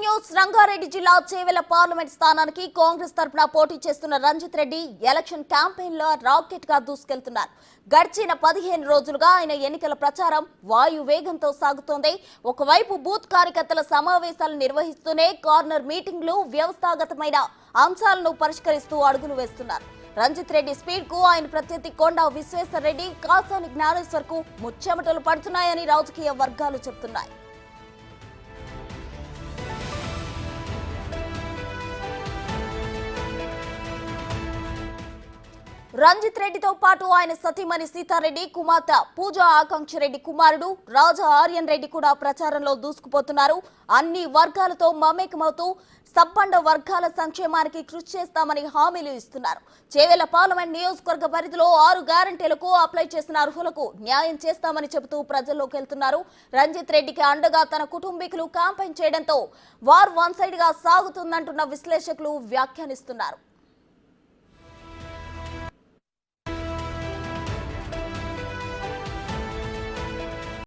News Rangareddy జిల్లా Chevella parliament స్థానానికి కాంగ్రెస్ తరపున పోటీ చేస్తున్న రంజిత్ రెడ్డి ఎలక్షన్ క్యాంపెయిన్ లో రాకెట్ గా దూసుకెళ్తున్నారు. గడిచిన 15 రోజులుగా ఆయన ఎన్నికల ప్రచారం వాయు వేగంతో సాగుతోంది. ఒకవైపు బూత్ కార్యకర్తల సమావేశాలు నిర్వహిస్తూనే కార్నర్ మీటింగ్లు వ్యవస్థాగతమైన అంశాలను పరిష్కరిస్తూ అడుగులు వేస్తున్నారు. రంజిత్ రెడ్డి స్పీడ్ కు ఆయన ప్రత్యర్థి కొండా విశ్వేశ్వర రెడ్డి, కాసాని జ్ఞానేశ్వర్ కు ముచ్చెమటలు పడుతున్నాయని రాజకీయ వర్గాలు చెబుతున్నాయి. రంజిత్ రెడ్డితో పాటు ఆయన సతీమణి సీతారెడ్డి, కుమార్తె పూజా ఆకాంక్ష రెడ్డి కుమారుడు రాజా ఆర్యన్ రెడ్డి కూడా ప్రచారంలో దూసుకుపోతున్నారు. అన్ని వర్గాలతో మమేకమవుతూ సబ్బండ వర్గాల సంక్షేమానికి కృషి చేస్తామని హామీలు ఇస్తున్నారు. చేవెళ్ల పార్లమెంట్ నియోజకవర్గ పరిధిలో 6 గ్యారంటీలకు అప్లై చేసిన అర్హులకు న్యాయం చేస్తామని చెబుతూ ప్రజల్లోకి వెళ్తున్నారు. రంజిత్ రెడ్డికి అండగా తన కుటుంబీకులు క్యాంపెయిన్ చేయడంతో వార్ వన్ సైడ్ గా సాగుతుందంటున్న విశ్లేషకులు వ్యాఖ్యానిస్తున్నారు.